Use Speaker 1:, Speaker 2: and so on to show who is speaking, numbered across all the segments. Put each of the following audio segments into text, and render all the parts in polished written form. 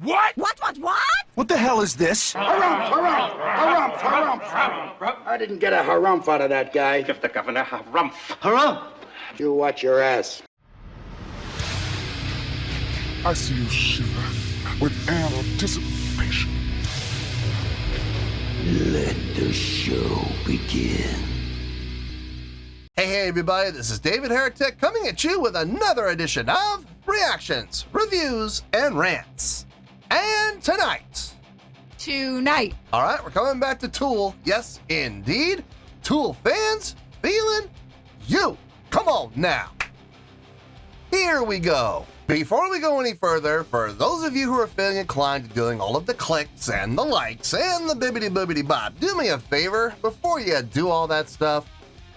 Speaker 1: What?
Speaker 2: What?
Speaker 3: What the hell is this?
Speaker 4: Harumph. I didn't get a harumph out of that guy.
Speaker 1: Give the governor harumph.
Speaker 3: Harumph!
Speaker 4: You watch your ass.
Speaker 5: I see you shiver with anticipation.
Speaker 6: Let the show begin.
Speaker 7: Hey everybody, this is David Heretic coming at you with another edition of Reactions, Reviews, and Rants. And tonight, alright, we're coming back to Tool. Yes, indeed. Tool fans feeling you. Come on now. Here we go. Before we go any further, for those of you who are feeling inclined to doing all of the clicks and the likes and the bibbidi bop, do me a favor, before you do all that stuff,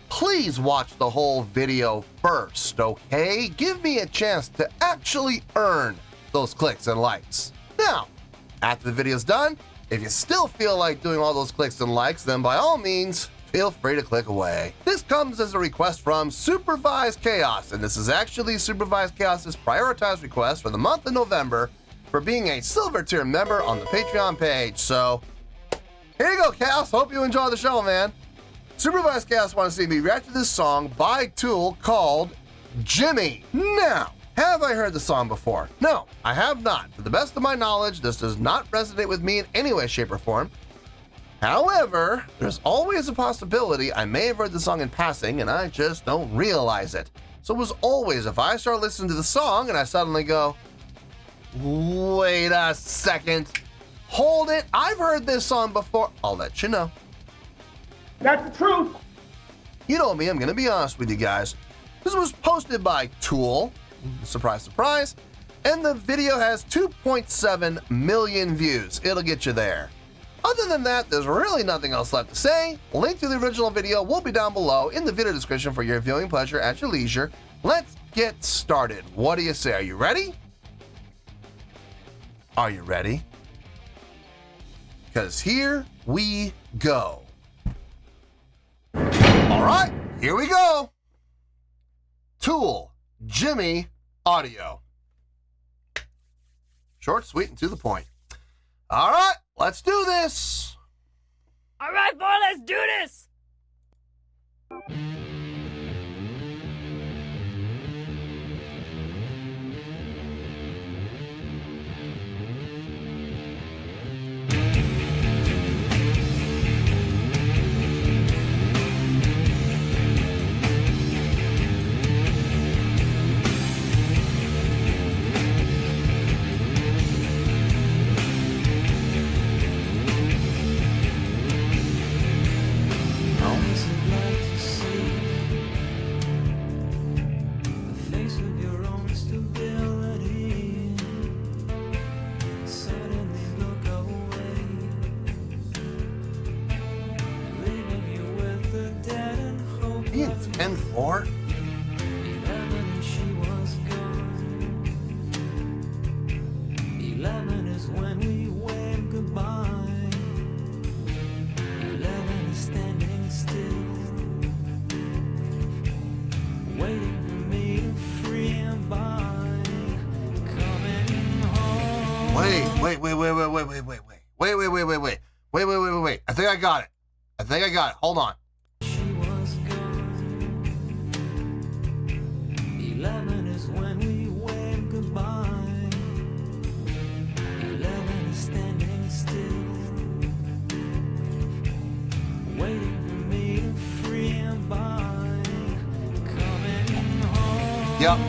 Speaker 7: please watch the whole video first, okay? Give me a chance to actually earn those clicks and likes. Now, after the video's done, if you still feel like doing all those clicks and likes, then by all means, feel free to click away. This comes as a request from Supervised Chaos, and this is actually Supervised Chaos's prioritized request for the month of November for being a silver tier member on the Patreon page. So, here you go, Chaos. Hope you enjoy the show, man. Supervised Chaos wants to see me react to this song by Tool called Jimmy. Now, have I heard the song before? No, I have not. To the best of my knowledge, this does not resonate with me in any way, shape, or form. However, there's always a possibility I may have heard the song in passing and I just don't realize it. So as always, if I start listening to the song and I suddenly go, wait a second, hold it, I've heard this song before, I'll let you know.
Speaker 1: That's the truth.
Speaker 7: You know me, I'm gonna be honest with you guys. This was posted by Tool, surprise, surprise, and the video has 2.7 million views. It'll get you there. Other than that, there's really nothing else left to say. Link to the original video will be down below in the video description for your viewing pleasure at your leisure. Let's get started. What do you say? Are you ready? Are you ready? Because here we go. All right, here we go. Tool, Jimmy, audio. Short, sweet, and to the point. All right, let's do this.
Speaker 2: All right, boy, let's do this.
Speaker 7: Being 10-4? Wait. I think I got it. Hold on. Yep,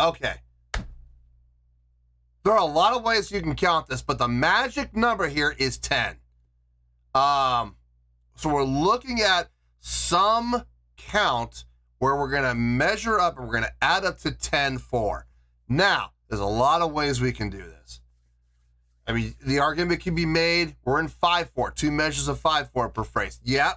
Speaker 7: okay. There are a lot of ways you can count this, but the magic number here is 10. So we're looking at some count where we're gonna measure up and we're gonna add up to 10-4. Now, there's a lot of ways we can do this. I mean, the argument can be made, we're in 5-4, 2 measures of 5-4 per phrase. Yeah,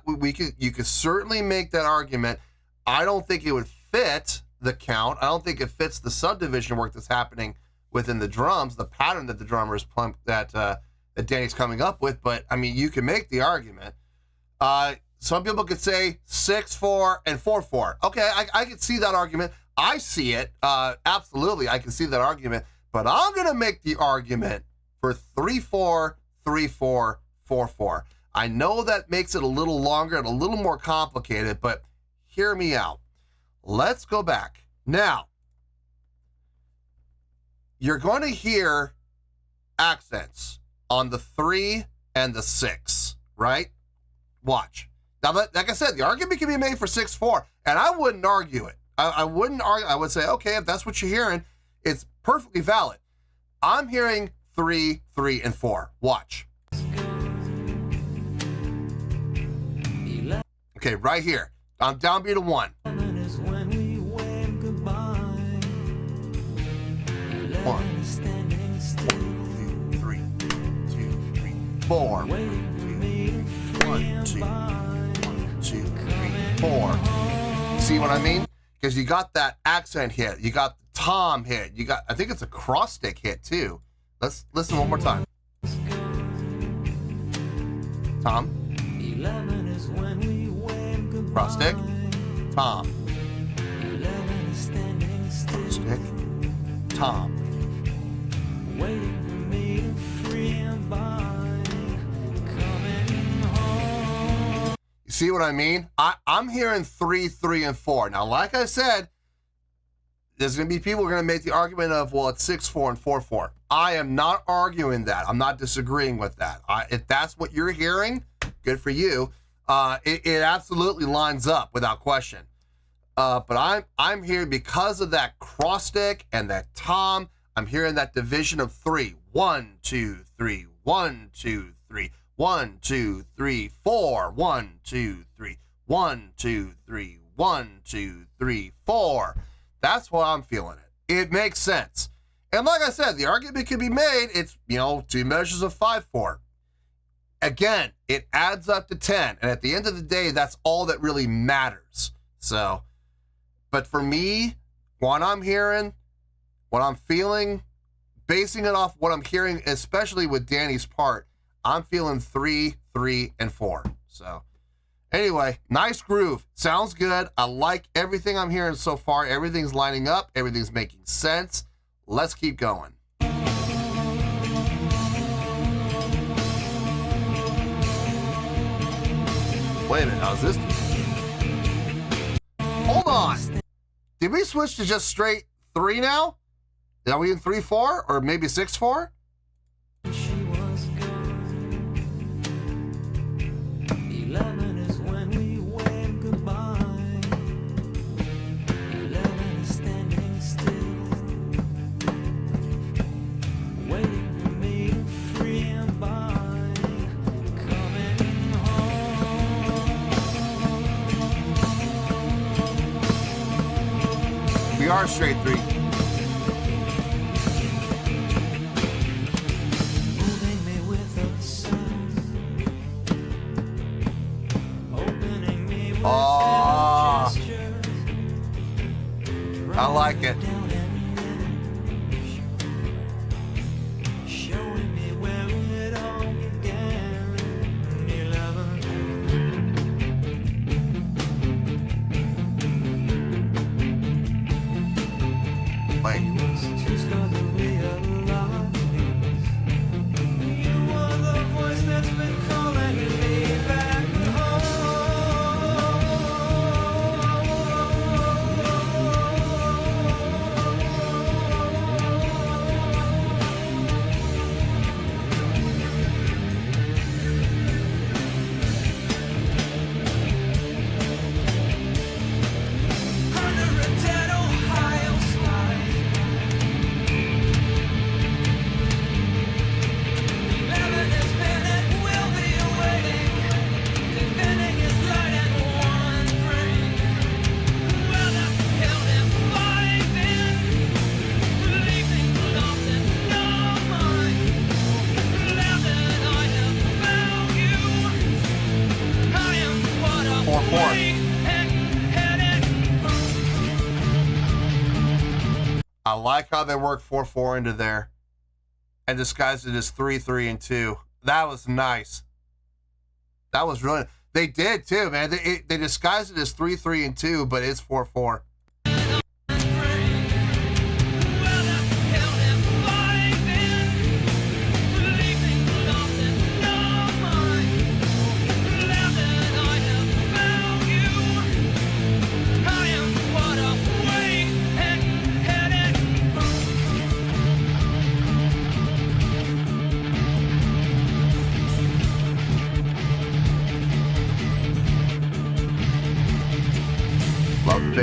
Speaker 7: you could certainly make that argument. I don't think it would fit the count. I don't think it fits the subdivision work that's happening within the drums, the pattern that the drummer is that Danny's coming up with. But I mean, you can make the argument. Some people could say 6-4 and 4-4. Okay, I can see that argument. I see it. Absolutely, I can see that argument. But I'm going to make the argument for 3-4, 3-4, 4-4. I know that makes it a little longer and a little more complicated, but hear me out. Let's go back. Now, you're going to hear accents on the 3 and the 6, right? Watch. Now, like I said, the argument can be made for 6-4, and I wouldn't argue it. I wouldn't argue. I would say, okay, if that's what you're hearing, it's perfectly valid. I'm hearing 3, 3, and 4. Watch. Okay, right here. I'm downbeat of 1. 1, 2, 3, 2, 3, 4. 1, 2, 1, 2, 3, 4. See what I mean? Because you got that accent hit, you got the tom hit, you got, I think it's a cross stick hit too. Let's listen one more time. Tom. Cross stick. Tom. Stick. Tom. You see what I mean? I'm hearing 3, 3, and 4. Now, like I said, there's going to be people who are going to make the argument of, well, it's 6-4 and 4-4. I am not arguing that. I'm not disagreeing with that. If that's what you're hearing, good for you. It absolutely lines up without question. But I'm hearing, because of that cross stick and that tom, I'm hearing that division of 3. 1, 2, 3, 1, 2, 3. 1, 2, 3, 4. 1, 2, 3. 1, 2, 3. 1, 2, 3, 4. That's why I'm feeling it. It makes sense. And like I said, the argument can be made. It's, 2 measures of 5-4. Again, it adds up to 10. And at the end of the day, that's all that really matters. So, but for me, what I'm hearing, what I'm feeling, basing it off what I'm hearing, especially with Danny's part, I'm feeling 3, 3, and 4. So anyway, nice groove. Sounds good. I like everything I'm hearing so far. Everything's lining up. Everything's making sense. Let's keep going. Wait a minute. How's this? Hold on. Did we switch to just straight 3 now? Are we in 3-4 or maybe 6-4? We are straight 3. Oh, I like it. I like how they work 4-4 into there and disguised it as 3-3 and 2. That was nice. That was really, they did too, man. They disguised it as 3-3 and 2, but it's 4-4.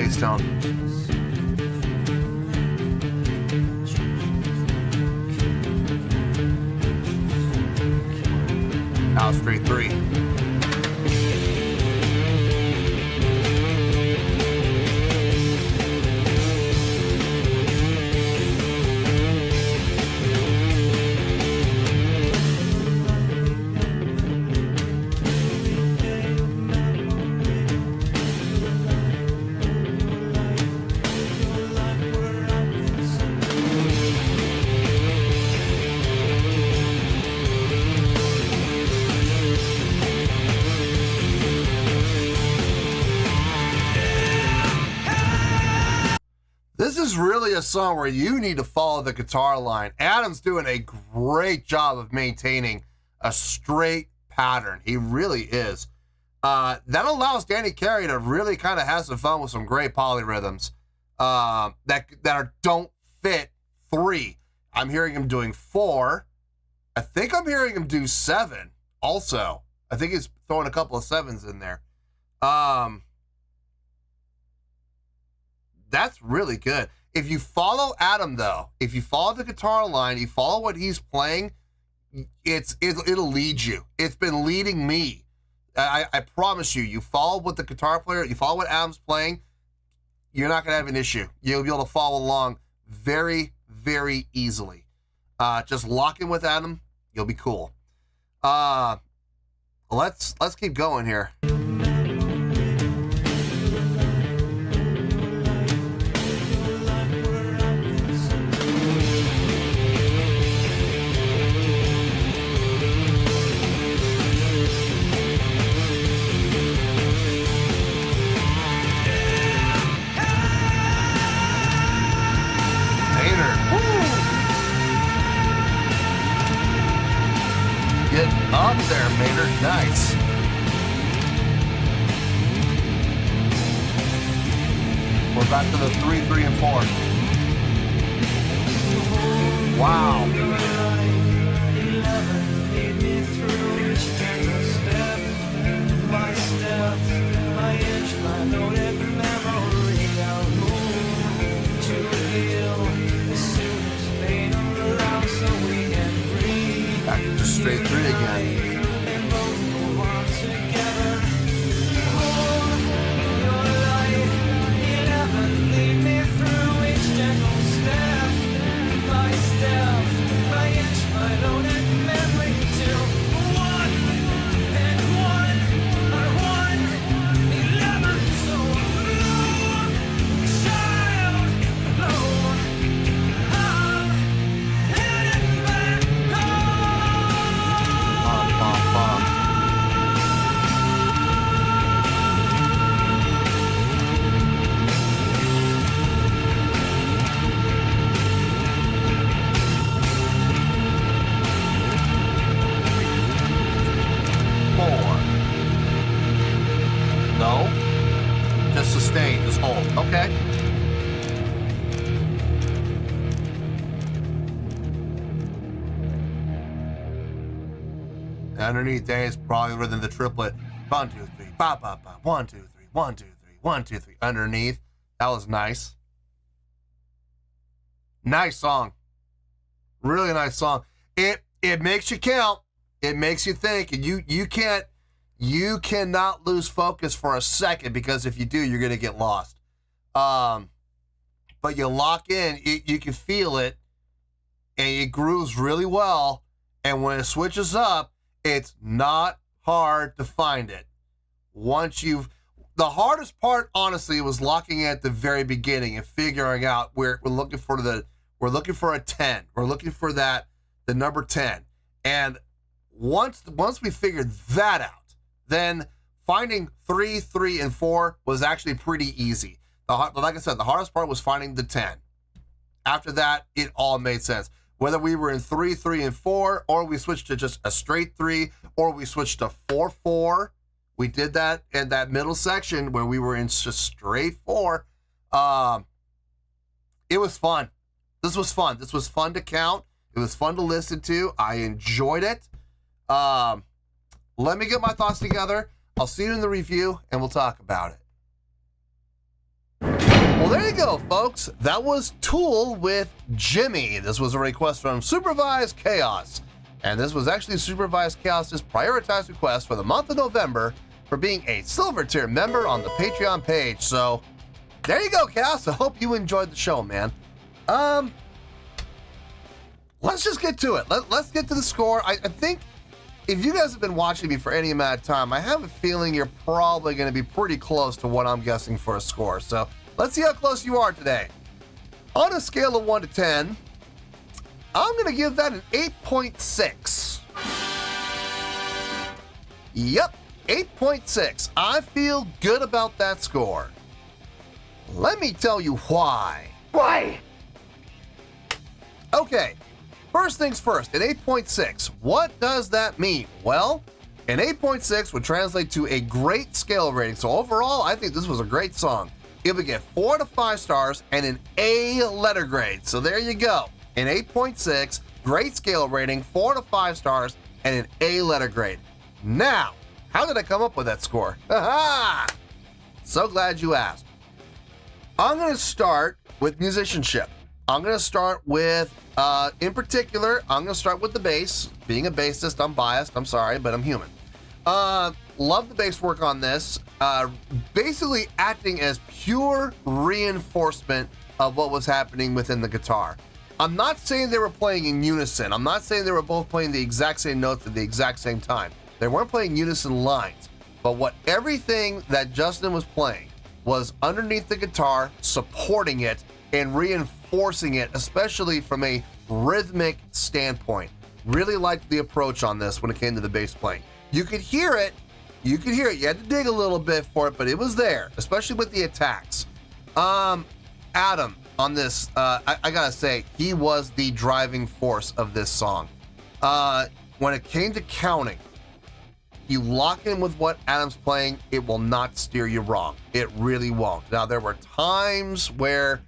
Speaker 7: bass tone. Now straight 3. This is really a song where you need to follow the guitar line. Adam's doing a great job of maintaining a straight pattern. He really is. That allows Danny Carey to really kind of have some fun with some great polyrhythms don't fit 3. I'm hearing him doing 4. I think I'm hearing him do 7 also. I think he's throwing a couple of 7s in there. That's really good. If you follow Adam, though, if you follow the guitar line, you follow what he's playing, it'll lead you. It's been leading me. I promise you, you follow what the guitar player, you follow what Adam's playing, you're not going to have an issue. You'll be able to follow along very, very easily. Just lock in with Adam. You'll be cool. Let's keep going here. Up there, Maynard. Nice. We're back to the 3, 3, and 4. Wow. Back to just straight 3 again. Okay. Underneath there is probably within the triplet. 1, 2, 3, ba ba ba. 1, 2, 3, 1, 2, 3, 1, 2, 3. Underneath. That was nice. Nice song. Really nice song. It makes you count. It makes you think, and you cannot lose focus for a second, because if you do, you're gonna get lost. But you lock in, you can feel it, and it grooves really well. And when it switches up, it's not hard to find it. The hardest part, honestly, was locking at the very beginning and figuring out where we're looking for a 10. We're looking for the number 10. And once we figured that out, then finding 3, 3, and 4 was actually pretty easy. Like I said, the hardest part was finding the 10. After that, it all made sense. Whether we were in 3, 3, and 4, or we switched to just a straight 3, or we switched to 4, 4. We did that in that middle section where we were in just straight 4. It was fun. This was fun. This was fun to count. It was fun to listen to. I enjoyed it. Let me get my thoughts together. I'll see you in the review, and we'll talk about it. Well, there you go, folks. That was Tool with Jimmy. This was a request from Supervised Chaos. And this was actually Supervised Chaos's prioritized request for the month of November for being a silver tier member on the Patreon page. So there you go, Chaos. I hope you enjoyed the show, man. Let's just get to it. Let's get to the score. I think if you guys have been watching me for any amount of time, I have a feeling you're probably going to be pretty close to what I'm guessing for a score. So let's see how close you are today. On a scale of 1 to 10, I'm going to give that an 8.6. Yep, 8.6. I feel good about that score. Let me tell you why.
Speaker 1: Why?
Speaker 7: Okay, first things first, an 8.6. What does that mean? Well, an 8.6 would translate to a great scale rating. So overall, I think this was a great song. It would get 4 to 5 stars and an A letter grade. So there you go. An 8.6, great scale rating, 4 to 5 stars, and an A letter grade. Now, how did I come up with that score? Haha! So glad you asked. I'm going to start with musicianship. I'm going to start with, in particular, I'm going to start with the bass. Being a bassist, I'm biased. I'm sorry, but I'm human. Love the bass work on this. Basically acting as pure reinforcement of what was happening within the guitar. I'm not saying they were playing in unison. I'm not saying they were both playing the exact same notes at the exact same time. They weren't playing unison lines. But what everything that Justin was playing was underneath the guitar, supporting it, and reinforcing it, especially from a rhythmic standpoint. Really liked the approach on this when it came to the bass playing. You could hear it. You could hear it. You had to dig a little bit for it, but it was there, especially with the attacks. Adam on this, I gotta say, he was the driving force of this song. When it came to counting, you lock in with what Adam's playing, it will not steer you wrong. It really won't. Now, there were times where,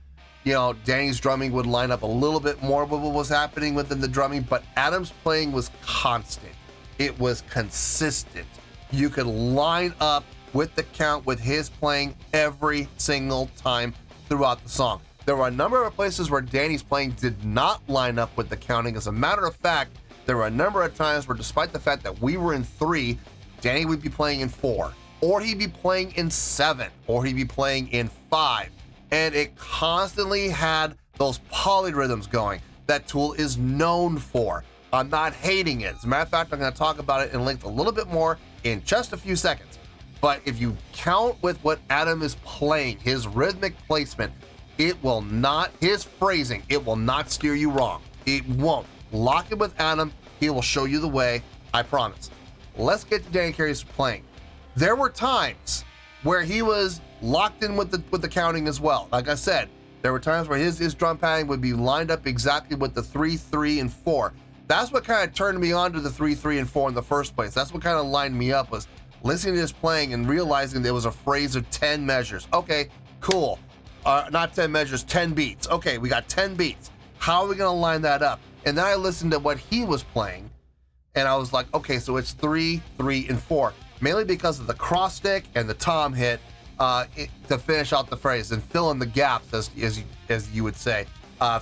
Speaker 7: you know, Danny's drumming would line up a little bit more with what was happening within the drumming, but Adam's playing was constant. It was consistent. You could line up with the count with his playing every single time throughout the song. There were a number of places where Danny's playing did not line up with the counting. As a matter of fact, there were a number of times where, despite the fact that we were in 3, Danny would be playing in 4, or he'd be playing in 7, or he'd be playing in 5. And it constantly had those polyrhythms going that Tool is known for. I'm not hating it. As a matter of fact, I'm going to talk about it in length a little bit more in just a few seconds. But if you count with what Adam is playing, his rhythmic placement, it will not, his phrasing, it will not steer you wrong. It won't. Lock it with Adam. He will show you the way. I promise. Let's get to Danny Carey's playing. There were times where he was locked in with the counting as well. Like I said, there were times where his drum padding would be lined up exactly with the 3, 3, and 4. That's what kind of turned me on to the 3, 3, and 4 in the first place. That's what kind of lined me up, was listening to his playing and realizing there was a phrase of 10 measures. Okay, cool. Not 10 measures, 10 beats. Okay, we got 10 beats. How are we going to line that up? And then I listened to what he was playing, and I was like, okay, so it's 3, 3, and 4. Mainly because of the cross stick and the tom hit to finish out the phrase and fill in the gaps, as you would say,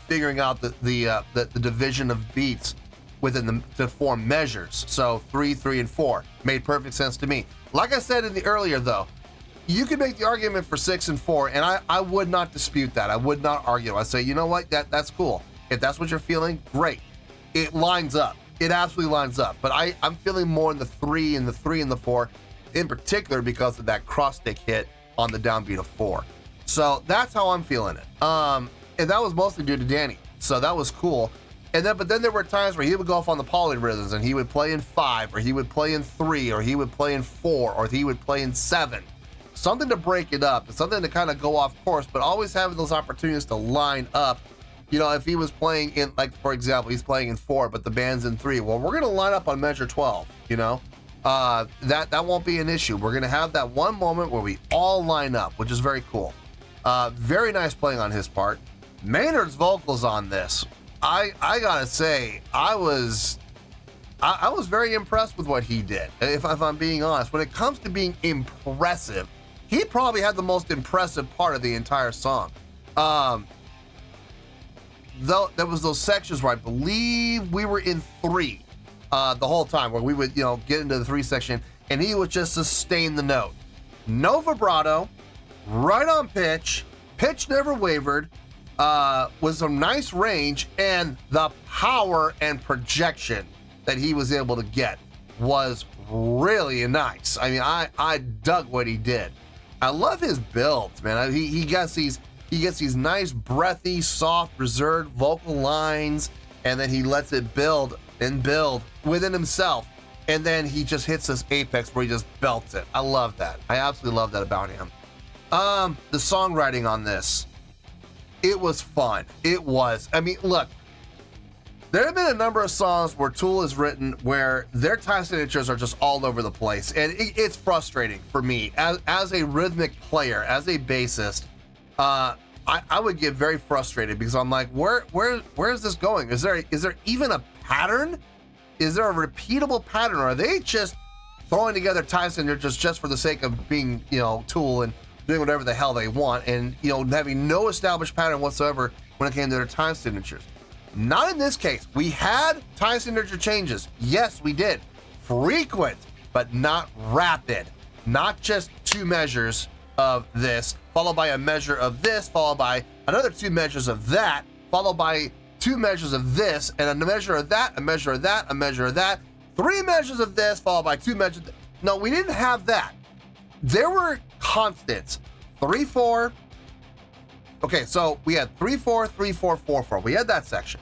Speaker 7: figuring out the division of beats within to form measures. So 3, 3, and 4 made perfect sense to me. Like I said in the earlier though, you could make the argument for 6 and 4, and I would not dispute that. I would not argue. I say, you know what, that's cool. If that's what you're feeling, great. It lines up. It absolutely lines up. But I'm feeling more in the 3 and the 3 and the 4, in particular because of that cross stick hit on the downbeat of 4. So that's how I'm feeling it. And that was mostly due to Danny. So that was cool. But then there were times where he would go off on the polyrhythms and he would play in 5, or he would play in 3, or he would play in 4, or he would play in 7. Something to break it up, something to kind of go off course, but always having those opportunities to line up. You know, if he was playing in, like, for example, he's playing in 4, but the band's in 3. Well, we're going to line up on measure 12, you know? That won't be an issue. We're going to have that one moment where we all line up, which is very cool. Very nice playing on his part. Maynard's vocals on this, I gotta say, I was very impressed with what he did, if I'm being honest. When it comes to being impressive, he probably had the most impressive part of the entire song. Though there was those sections where I believe we were in 3 the whole time, where we would, get into the 3 section, and he would just sustain the note. No vibrato, right on pitch never wavered, with some nice range, and the power and projection that he was able to get was really nice. I mean, I dug what he did. I love his builds, man. He gets these nice, breathy, soft, reserved vocal lines, and then he lets it build and build within himself. And then he just hits this apex where he just belts it. I love that. I absolutely love that about him. The songwriting on this, it was fun. It was. I mean, look, there have been a number of songs where Tool has written where their time signatures are just all over the place. And it's frustrating for me as a rhythmic player, as a bassist. I would get very frustrated because I'm like, where is this going? Is there even a pattern? Is there a repeatable pattern? Or are they just throwing together time signatures just for the sake of being, Tool and doing whatever the hell they want, and having no established pattern whatsoever when it came to their time signatures? Not in this case. We had time signature changes. Yes, we did. Frequent, but not rapid. Not just 2 measures of this, followed by a measure of this, followed by another 2 measures of that, followed by 2 measures of this, and a measure of that, a measure of that, a measure of that, 3 measures of this, followed by 2 measures. No, we didn't have that. There were constants. 3/4. Okay, so we had 3/4, 3/4, 4/4. We had that section.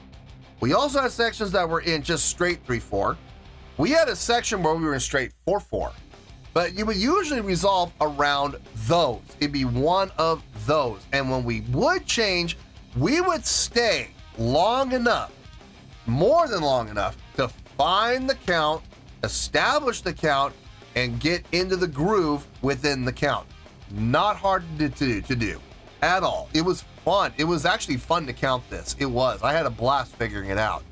Speaker 7: We also had sections that were in just straight 3/4. We had a section where we were in straight 4/4. But you would usually resolve around those. It'd be one of those. And when we would change, we would stay long enough, more than long enough, to find the count, establish the count, and get into the groove within the count. Not hard to do at all. It was fun. It was actually fun to count this. It was. I had a blast figuring it out.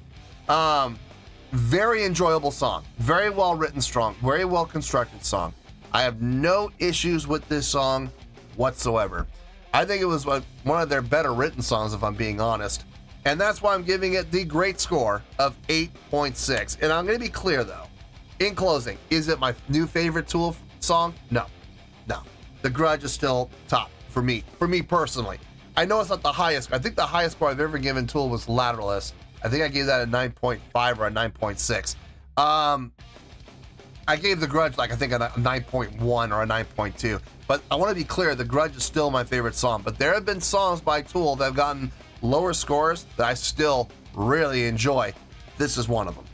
Speaker 7: Very enjoyable song. Very well written song. Very well constructed song. I have no issues with this song whatsoever. I think it was one of their better written songs, if I'm being honest. And that's why I'm giving it the great score of 8.6. And I'm going to be clear, though. In closing, is it my new favorite Tool song? No. The Grudge is still top for me personally. I know it's not the highest. I think the highest score I've ever given Tool was Lateralus. I think I gave that a 9.5 or a 9.6. I gave The Grudge I think a 9.1 or a 9.2. But I want to be clear, The Grudge is still my favorite song. But there have been songs by Tool that have gotten lower scores that I still really enjoy. This is one of them.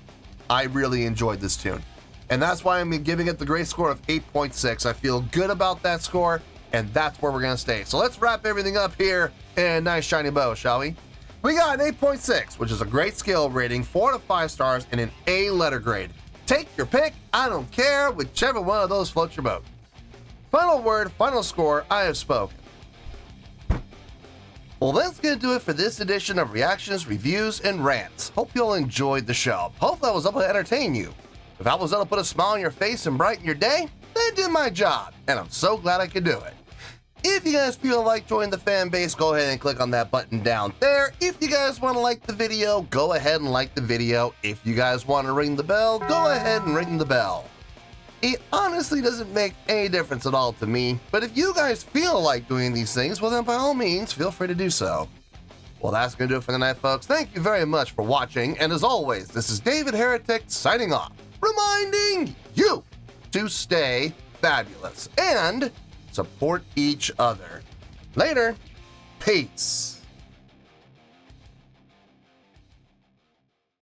Speaker 7: I really enjoyed this tune. And that's why I'm giving it the great score of 8.6. I feel good about that score, and that's where we're going to stay. So let's wrap everything up here in a nice shiny bow, shall we? We got an 8.6, which is a great scale rating, 4 to 5 stars, and an A letter grade. Take your pick, I don't care, whichever one of those floats your boat. Final word, final score, I have spoken. Well, that's going to do it for this edition of Reactions, Reviews, and Rants. Hope you all enjoyed the show. Hopefully I was able to entertain you. If I was able to put a smile on your face and brighten your day, then I did my job, and I'm so glad I could do it. If you guys feel like joining the fan base, go ahead and click on that button down there. If you guys want to like the video, go ahead and like the video. If you guys want to ring the bell, go ahead and ring the bell. It honestly doesn't make any difference at all to me, but if you guys feel like doing these things, well then by all means, feel free to do so. Well, that's going to do it for the night, folks. Thank you very much for watching, and as always, this is David Heretic signing off, reminding you to stay fabulous and support each other. Later. Peace.